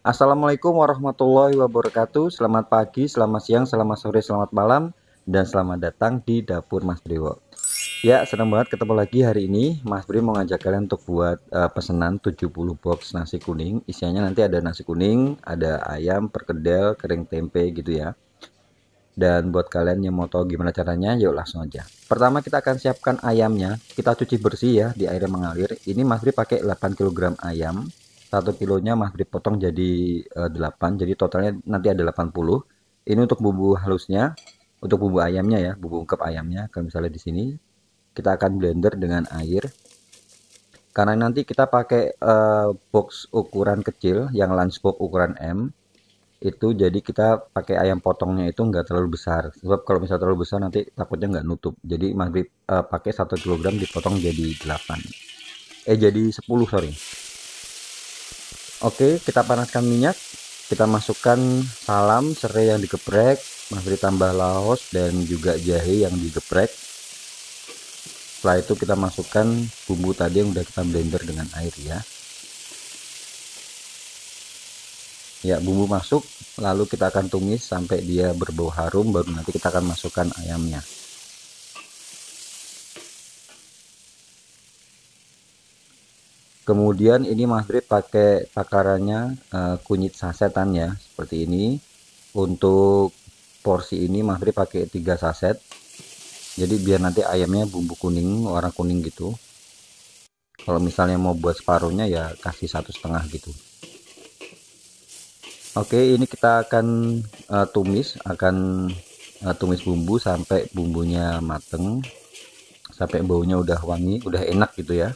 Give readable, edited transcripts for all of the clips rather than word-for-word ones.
Assalamualaikum warahmatullahi wabarakatuh. Selamat pagi, selamat siang, selamat sore, selamat malam, dan selamat datang di dapur Mas Briwo. Ya, senang banget ketemu lagi hari ini. Mas Bri mau ngajak kalian untuk buat pesanan 70 box nasi kuning. Isiannya nanti ada nasi kuning, ada ayam, perkedel, kering tempe gitu ya. Dan buat kalian yang mau tahu gimana caranya, yuk langsung aja. Pertama kita akan siapkan ayamnya. Kita cuci bersih ya di air yang mengalir. Ini Mas Bri pakai 8 kg ayam. 1 kilonya Mas Bri potong jadi 8. Jadi totalnya nanti ada 80. Ini untuk bumbu halusnya, untuk bumbu ayamnya ya, bumbu ungkep ayamnya. Kalau misalnya di sini kita akan blender dengan air. Karena nanti kita pakai box ukuran kecil yang lunch box ukuran M. Itu jadi kita pakai ayam potongnya itu enggak terlalu besar, sebab kalau misalnya terlalu besar nanti takutnya nggak nutup. Jadi maghrib pakai 1 kg dipotong jadi 8, jadi 10, sorry. Oke, kita panaskan minyak, kita masukkan salam, serai yang digeprek, maghrib tambah laos dan juga jahe yang digeprek. Setelah itu kita masukkan bumbu tadi yang udah kita blender dengan air ya. Ya, bumbu masuk, lalu kita akan tumis sampai dia berbau harum, baru nanti kita akan masukkan ayamnya. Kemudian ini Mas Bri pakai takarannya kunyit sasetan ya, seperti ini. Untuk porsi ini Mas Bri pakai 3 saset. Jadi biar nanti ayamnya bumbu kuning, warna kuning gitu. Kalau misalnya mau buat separuhnya ya kasih 1,5 gitu. Oke, ini kita akan tumis bumbu sampai bumbunya mateng, sampai baunya udah wangi, udah enak gitu ya.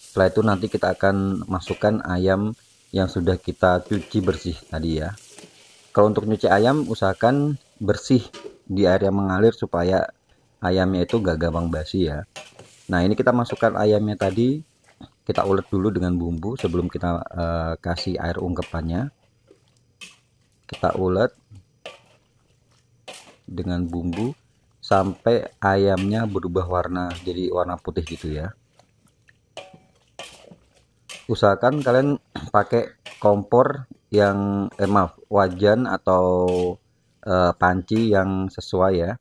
Setelah itu nanti kita akan masukkan ayam yang sudah kita cuci bersih tadi ya. Kalau untuk nyuci ayam usahakan bersih di air yang mengalir supaya ayamnya itu gak gampang basi ya. Nah, ini kita masukkan ayamnya tadi, kita ulek dulu dengan bumbu sebelum kita kasih air ungkepannya. Kita ulek dengan bumbu sampai ayamnya berubah warna jadi warna putih gitu ya. Usahakan kalian pakai kompor yang wajan atau panci yang sesuai ya,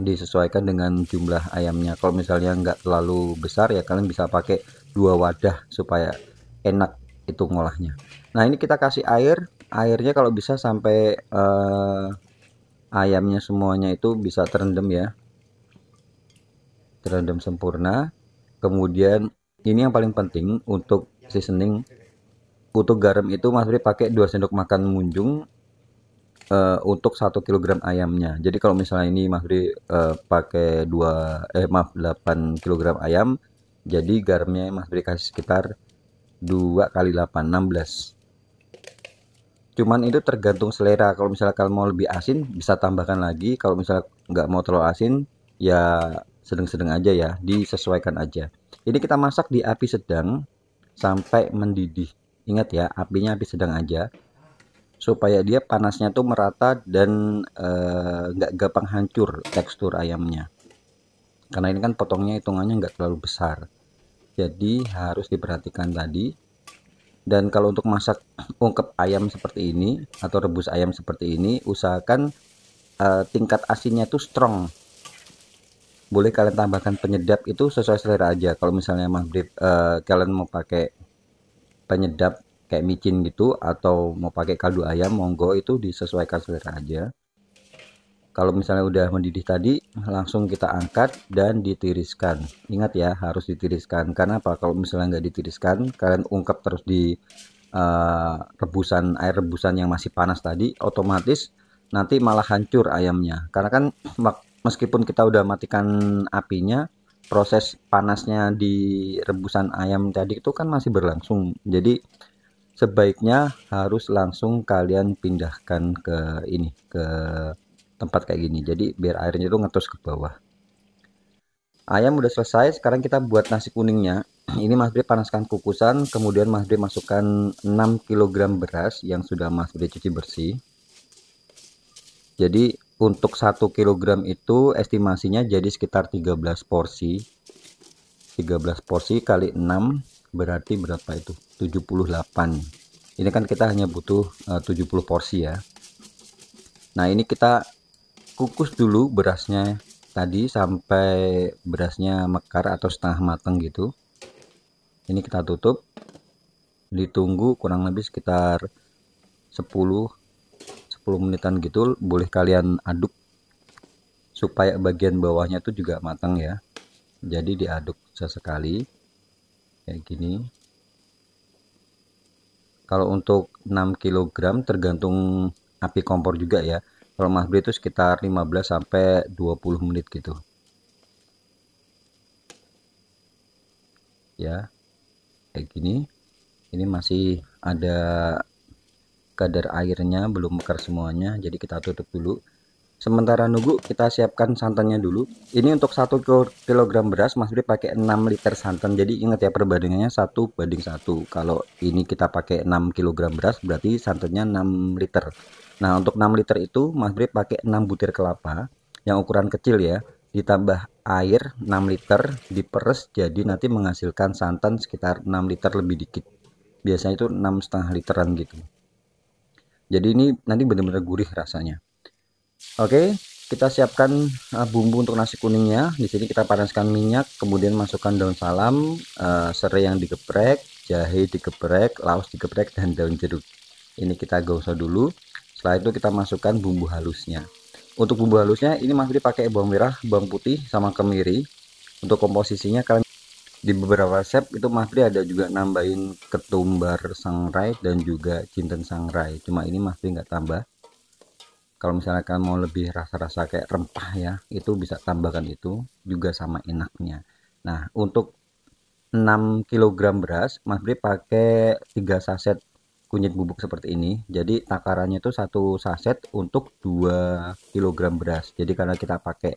disesuaikan dengan jumlah ayamnya. Kalau misalnya nggak terlalu besar ya kalian bisa pakai 2 wadah supaya enak itu ngolahnya. Nah, ini kita kasih airnya kalau bisa sampai ayamnya semuanya itu bisa terendam ya, terendam sempurna. Kemudian ini yang paling penting untuk seasoning. Untuk garam itu Mas Bri pakai 2 sendok makan munjung untuk 1 kg ayamnya. Jadi kalau misalnya ini Mas Bri pakai 8 kg ayam, jadi garamnya Mas Bri kasih sekitar 2 kali 8, 16. Cuman itu tergantung selera. Kalau misalnya kalian mau lebih asin bisa tambahkan lagi. Kalau misalnya nggak mau terlalu asin ya sedang-sedang aja ya, disesuaikan aja. Ini kita masak di api sedang sampai mendidih. Ingat ya, apinya api sedang aja supaya dia panasnya tuh merata dan nggak gampang hancur tekstur ayamnya. Karena ini kan potongnya hitungannya nggak terlalu besar, jadi harus diperhatikan tadi. Dan kalau untuk masak ungkep ayam seperti ini atau rebus ayam seperti ini, usahakan tingkat asinnya tuh strong. Boleh kalian tambahkan penyedap itu sesuai selera aja. Kalau misalnya kalian mau pakai penyedap kayak micin gitu atau mau pakai kaldu ayam, monggo, itu disesuaikan selera aja. Kalau misalnya udah mendidih tadi, langsung kita angkat dan ditiriskan. Ingat ya, harus ditiriskan. Karena apa? Kalau misalnya nggak ditiriskan, kalian ungkap terus di air rebusan yang masih panas tadi, otomatis nanti malah hancur ayamnya. Karena kan meskipun kita udah matikan apinya, proses panasnya di rebusan ayam tadi itu kan masih berlangsung. Jadi sebaiknya harus langsung kalian pindahkan ke tempat kayak gini, jadi biar airnya itu ngetus ke bawah. Ayam udah selesai, sekarang kita buat nasi kuningnya. Ini Mas Bri panaskan kukusan, kemudian Mas Bri masukkan 6 kg beras yang sudah Mas Bri cuci bersih. Jadi untuk 1 kg itu estimasinya jadi sekitar 13 porsi. 13 porsi kali 6 berarti berapa itu? 78. Ini kan kita hanya butuh 70 porsi ya. Nah, ini kita kukus dulu berasnya tadi sampai berasnya mekar atau setengah matang gitu. Ini kita tutup, ditunggu kurang lebih sekitar 10 menitan gitu. Boleh kalian aduk supaya bagian bawahnya tuh juga matang ya. Jadi diaduk sesekali kayak gini. Kalau untuk 6 kg tergantung api kompor juga ya. Kalau Mas Bri itu sekitar 15 sampai 20 menit gitu. Ya, kayak gini. Ini masih ada kadar airnya, belum mekar semuanya, jadi kita tutup dulu. Sementara nunggu, kita siapkan santannya dulu. Ini untuk 1 kg beras Mas Bri pakai 6 liter santan. Jadi ingat ya, perbandingannya 1:1. Kalau ini kita pakai 6 kg beras berarti santannya 6 liter. Nah, untuk 6 liter itu Mas Bri pakai 6 butir kelapa yang ukuran kecil ya, ditambah air 6 liter, diperes, jadi nanti menghasilkan santan sekitar 6 liter lebih dikit. Biasanya itu 6,5 literan gitu. Jadi ini nanti benar-benar gurih rasanya. Oke, kita siapkan bumbu untuk nasi kuningnya. Di sini kita panaskan minyak, kemudian masukkan daun salam, serai yang digeprek, jahe digeprek, laos digeprek, dan daun jeruk. Ini kita gosok dulu. Setelah itu kita masukkan bumbu halusnya. Untuk bumbu halusnya ini Mas Bri pakai bawang merah, bawang putih, sama kemiri. Untuk komposisinya kalian di beberapa resep itu Mas Bri ada juga nambahin ketumbar sangrai dan juga jinten sangrai. Cuma ini Mas Bri nggak tambah. Kalau misalnya kalian mau lebih rasa-rasa kayak rempah ya, itu bisa tambahkan itu juga sama enaknya. Nah, untuk 6 kg beras Mas Bri pakai 3 saset kunyit bubuk seperti ini. Jadi takarannya itu 1 saset untuk 2 kg beras. Jadi karena kita pakai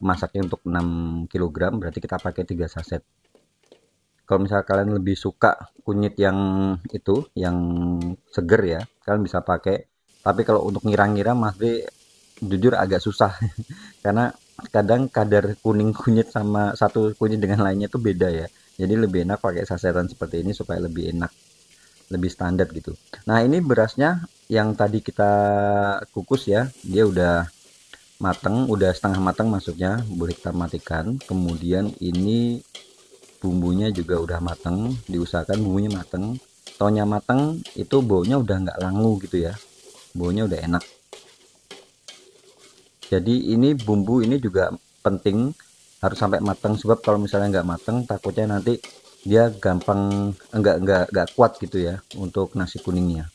masaknya untuk 6 kg berarti kita pakai 3 saset. Kalau misalnya kalian lebih suka kunyit yang itu yang seger ya, kalian bisa pakai. Tapi kalau untuk ngira-ngira Mas Bri jujur agak susah karena kadang kadar kuning kunyit sama satu kunyit dengan lainnya itu beda ya. Jadi lebih enak pakai sasetan seperti ini supaya lebih enak, lebih standar gitu. Nah, ini berasnya yang tadi kita kukus ya, dia udah mateng, udah setengah mateng maksudnya, boleh kita matikan. Kemudian ini bumbunya juga udah mateng, diusahakan bumbunya mateng. Taunya mateng itu baunya udah nggak langu gitu ya, baunya udah enak. Jadi ini bumbu ini juga penting harus sampai matang, sebab kalau misalnya nggak matang takutnya nanti dia gampang enggak kuat gitu ya untuk nasi kuningnya.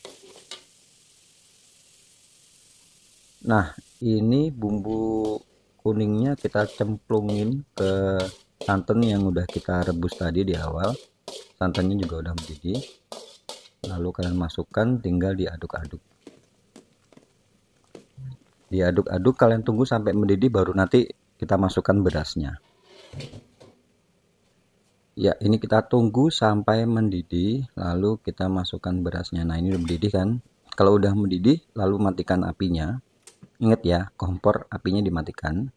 Nah, ini bumbu kuningnya kita cemplungin ke santan yang udah kita rebus tadi di awal. Santannya juga udah mendidih. Lalu kalian masukkan, tinggal diaduk-aduk. Diaduk-aduk, kalian tunggu sampai mendidih baru nanti kita masukkan berasnya. Ya, ini kita tunggu sampai mendidih lalu kita masukkan berasnya. Nah, ini udah mendidih kan? Kalau udah mendidih lalu matikan apinya. Ingat ya, kompor apinya dimatikan.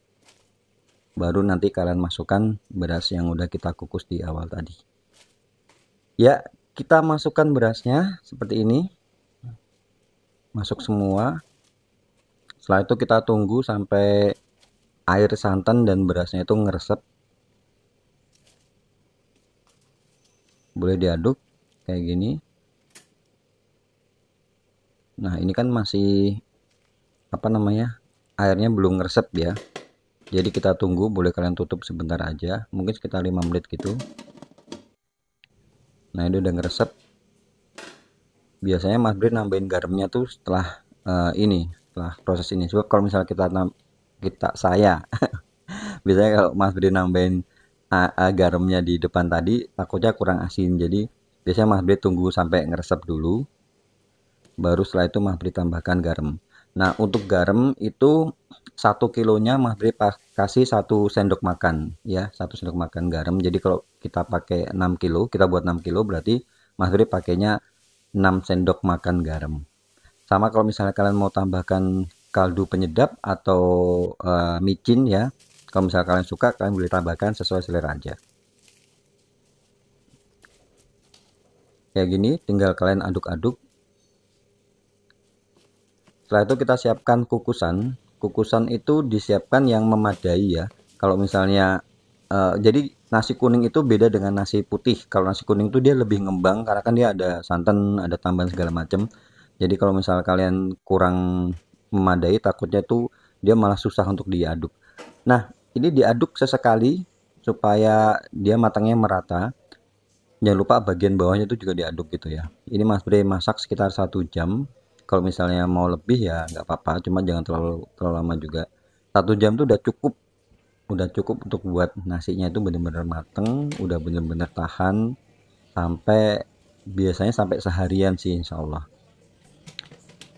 Baru nanti kalian masukkan beras yang udah kita kukus di awal tadi. Ya, kita masukkan berasnya seperti ini. Masuk semua. Setelah itu kita tunggu sampai air santan dan berasnya itu ngeresep. Boleh diaduk kayak gini. Nah, ini kan masih apa namanya? Airnya belum ngeresep ya. Jadi kita tunggu, boleh kalian tutup sebentar aja, mungkin sekitar 5 menit gitu. Nah, ini udah ngeresep. Biasanya Mas Bri nambahin garamnya tuh setelah setelah proses ini. Sebab kalau misalnya saya biasanya kalau Mas Bri nambahin garamnya di depan tadi takutnya kurang asin. Jadi biasanya Mas Bri tunggu sampai ngeresep dulu, baru setelah itu Mas Bri tambahkan garam. Nah, untuk garam itu 1 kilonya Mas Bri kasih 1 sendok makan ya, 1 sendok makan garam. Jadi kalau kita pakai 6 kilo, kita buat 6 kilo berarti Mas Bri pakainya 6 sendok makan garam. Sama kalau misalnya kalian mau tambahkan kaldu penyedap atau micin ya, kalau misalnya kalian suka kalian boleh tambahkan sesuai selera aja. Kayak gini, tinggal kalian aduk-aduk. Setelah itu kita siapkan kukusan. Kukusan itu disiapkan yang memadai ya. Kalau misalnya jadi nasi kuning itu beda dengan nasi putih. Kalau nasi kuning itu dia lebih ngembang karena kan dia ada santan, ada tambahan segala macam. Jadi kalau misal kalian kurang memadai, takutnya tuh dia malah susah untuk diaduk. Nah, ini diaduk sesekali supaya dia matangnya merata. Jangan lupa bagian bawahnya itu juga diaduk gitu ya. Ini Mas Bre masak sekitar 1 jam. Kalau misalnya mau lebih ya nggak apa-apa, cuma jangan terlalu terlalu lama juga. 1 jam tuh udah cukup untuk buat nasinya itu benar-benar mateng, udah benar-benar tahan sampai biasanya sampai seharian sih insya Allah.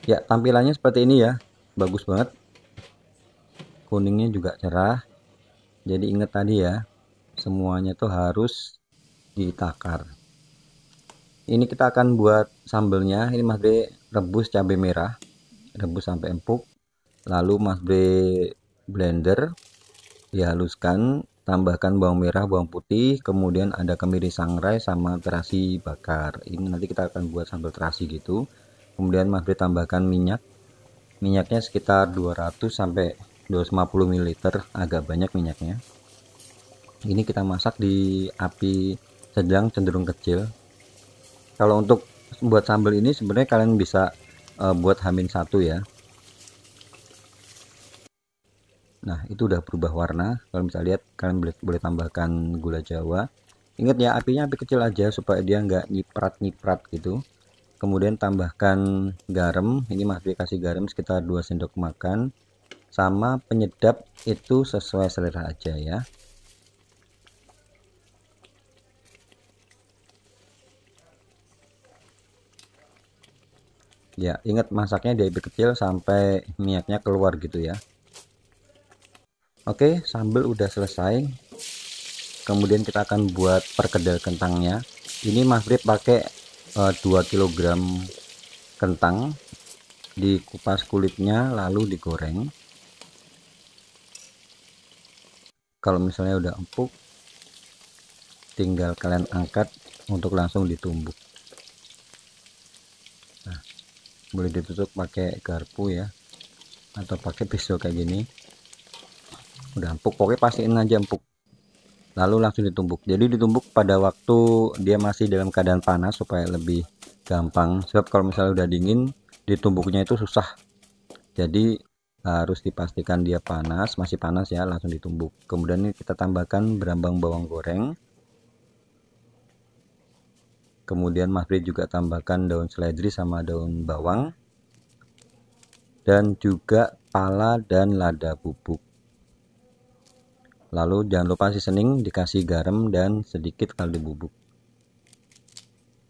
Ya tampilannya seperti ini ya, bagus banget, kuningnya juga cerah. Jadi ingat tadi ya, semuanya tuh harus ditakar. Ini kita akan buat sambelnya. Ini Mas Bre rebus cabai merah, rebus sampai empuk, lalu Mas Bre blender, dihaluskan, tambahkan bawang merah, bawang putih, kemudian ada kemiri sangrai sama terasi bakar. Ini nanti kita akan buat sambal terasi gitu. Kemudian Mas Bre tambahkan minyak. Minyaknya sekitar 200 sampai 250 ml, agak banyak minyaknya. Ini kita masak di api sedang cenderung kecil. Kalau untuk buat sambal ini sebenarnya kalian bisa buat H-1 ya. Nah, itu udah berubah warna. Kalau bisa lihat, kalian boleh tambahkan gula Jawa. Ingat ya, apinya api kecil aja supaya dia nggak nyiprat-nyiprat gitu. Kemudian tambahkan garam. Ini Mas Bri kasih garam sekitar 2 sendok makan. Sama penyedap itu sesuai selera aja ya. Ya, ingat masaknya di api kecil sampai minyaknya keluar gitu ya. Oke, sambal udah selesai. Kemudian kita akan buat perkedel kentangnya. Ini Mas Bri pakai 2 kg kentang, dikupas kulitnya lalu digoreng. Kalau misalnya udah empuk, tinggal kalian angkat untuk langsung ditumbuk. Nah, boleh ditutup pakai garpu ya, atau pakai pisau kayak gini. Udah empuk, pokoknya pastiin aja empuk, lalu langsung ditumbuk. Jadi ditumbuk pada waktu dia masih dalam keadaan panas supaya lebih gampang, sebab kalau misalnya udah dingin ditumbuknya itu susah. Jadi harus dipastikan dia panas, masih panas ya, langsung ditumbuk. Kemudian ini kita tambahkan berambang bawang goreng. Kemudian Mas Bri juga tambahkan daun seledri sama daun bawang, dan juga pala dan lada bubuk. Lalu jangan lupa seasoning, dikasih garam dan sedikit kaldu bubuk.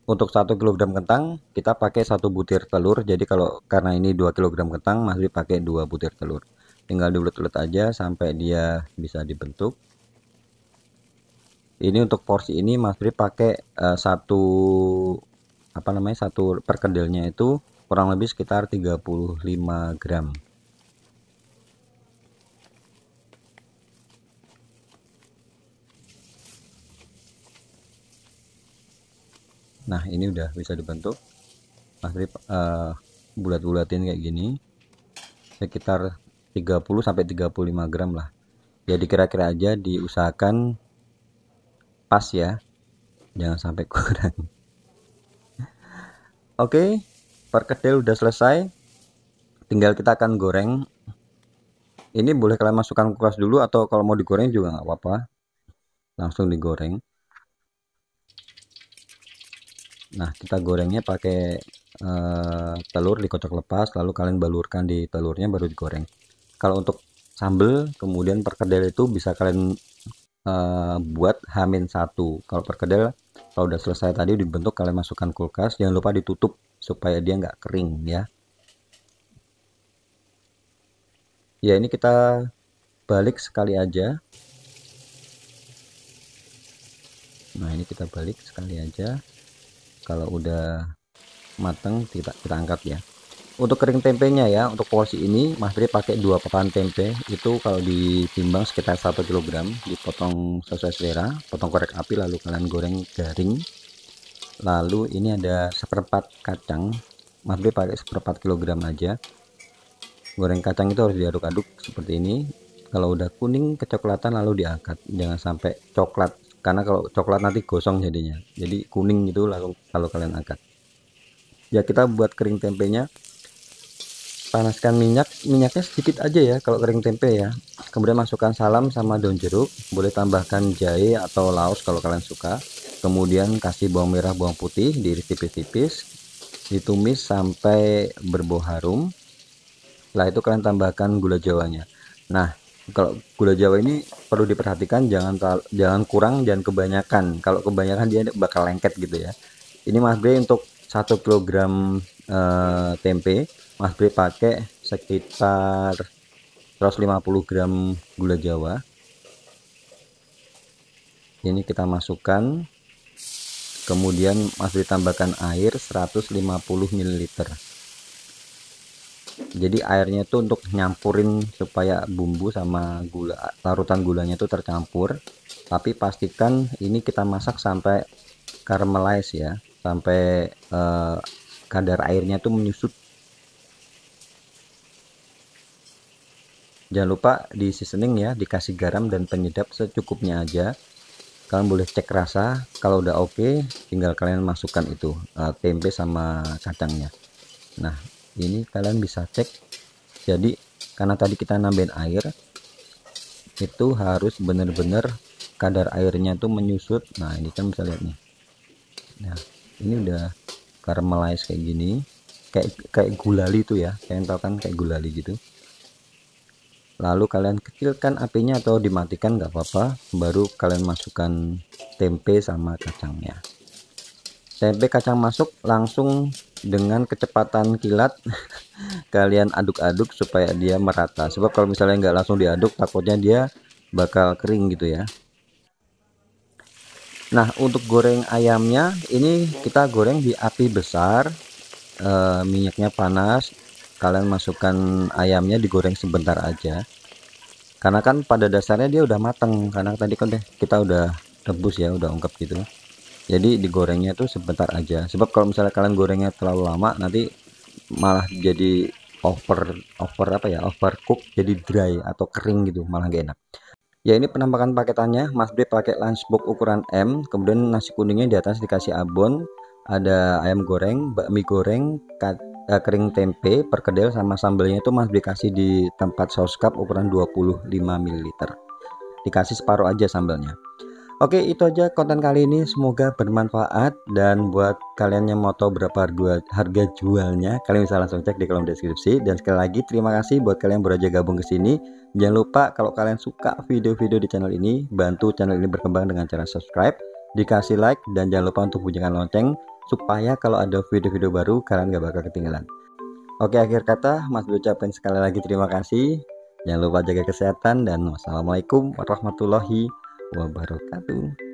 Untuk 1 kg kentang kita pakai 1 butir telur. Jadi kalau karena ini 2 kg kentang, Mas Bri pakai 2 butir telur. Tinggal diulet-ulet aja sampai dia bisa dibentuk. Ini untuk porsi ini Mas Bri pakai satu perkedelnya itu kurang lebih sekitar 35 gram. Nah, ini udah bisa dibentuk. Mas Bri bulat-bulatin kayak gini. Sekitar 30 sampai 35 gram lah. Jadi kira-kira aja, diusahakan pas ya. Jangan sampai kurang. Oke, perkedel udah selesai. Tinggal kita akan goreng. Ini boleh kalian masukkan kulkas dulu, atau kalau mau digoreng juga nggak apa-apa. Langsung digoreng. Nah, kita gorengnya pakai telur dikocok lepas, lalu kalian balurkan di telurnya baru digoreng. Kalau untuk sambal kemudian perkedel itu bisa kalian buat H-1. Kalau perkedel kalau udah selesai tadi dibentuk, kalian masukkan kulkas, jangan lupa ditutup supaya dia nggak kering ya. Ya, ini kita balik sekali aja. Nah, ini kita balik sekali aja. Kalau udah matang kita angkat ya. Untuk kering tempenya ya, untuk porsi ini Mas Bri pakai 2 papan tempe. Itu kalau ditimbang sekitar 1 kg, dipotong sesuai selera, potong korek api lalu kalian goreng garing. Lalu ini ada seperempat kacang, Mas B pakai seperempat kilogram aja. Goreng kacang itu harus diaduk-aduk seperti ini. Kalau udah kuning kecoklatan lalu diangkat, jangan sampai coklat, karena kalau coklat nanti gosong jadinya. Jadi kuning itu lalu kalau kalian angkat. Ya kita buat kering tempenya, panaskan minyaknya sedikit aja ya kalau kering tempe ya. Kemudian masukkan salam sama daun jeruk, boleh tambahkan jahe atau laos kalau kalian suka. Kemudian kasih bawang merah, bawang putih, diiris tipis-tipis, ditumis sampai berbau harum. Setelah itu kalian tambahkan gula jawanya. Nah, kalau gula jawa ini perlu diperhatikan, jangan kurang, jangan kebanyakan. Kalau kebanyakan dia bakal lengket gitu ya. Ini Mas Bre untuk 1 kilogram tempe, Mas Bre pakai sekitar 150 gram gula jawa. Ini kita masukkan, kemudian Mas Bre tambahkan air 150 ml. Jadi airnya itu untuk nyampurin supaya bumbu sama gula, larutan gulanya itu tercampur. Tapi pastikan ini kita masak sampai caramelize ya, sampai kadar airnya itu menyusut. Jangan lupa di seasoning ya, dikasih garam dan penyedap secukupnya aja. Kalian boleh cek rasa, kalau udah oke, tinggal kalian masukkan itu tempe sama kacangnya. Nah, ini kalian bisa cek. Jadi karena tadi kita nambahin air, itu harus benar-benar kadar airnya tuh menyusut. Nah, ini kan bisa lihat nih. Nah, ini udah caramelize kayak gini, kayak gulali tuh ya, kalian tahu kan kayak gulali gitu. Lalu kalian kecilkan apinya atau dimatikan nggak apa-apa, baru kalian masukkan tempe sama kacangnya. Tempe kacang masuk langsung dengan kecepatan kilat kalian aduk-aduk supaya dia merata, sebab kalau misalnya nggak langsung diaduk takutnya dia bakal kering gitu ya. Nah, untuk goreng ayamnya ini kita goreng di api besar, minyaknya panas, kalian masukkan ayamnya digoreng sebentar aja, karena kan pada dasarnya dia udah mateng, karena tadi kan kita udah rebus ya, udah ungkep gitu. Jadi digorengnya tuh sebentar aja, sebab kalau misalnya kalian gorengnya terlalu lama nanti malah jadi overcook, jadi dry atau kering gitu, malah gak enak. Ya, ini penampakan paketannya. Mas Bre pakai lunchbox ukuran M, kemudian nasi kuningnya di atas dikasih abon, ada ayam goreng, bakmi goreng, kering tempe, perkedel sama sambelnya itu Mas Bre kasih di tempat saus cup ukuran 25 ml. Dikasih separuh aja sambelnya. Oke, itu aja konten kali ini, semoga bermanfaat, dan buat kalian yang mau tahu berapa harga jualnya, kalian bisa langsung cek di kolom deskripsi. Dan sekali lagi terima kasih buat kalian yang baru aja gabung ke sini. Jangan lupa kalau kalian suka video-video di channel ini, bantu channel ini berkembang dengan cara subscribe, dikasih like, dan jangan lupa untuk bunyikan lonceng supaya kalau ada video-video baru kalian gak bakal ketinggalan. Oke, akhir kata Mas ucapin sekali lagi terima kasih. Jangan lupa jaga kesehatan dan wassalamualaikum warahmatullahi wabarakatuh.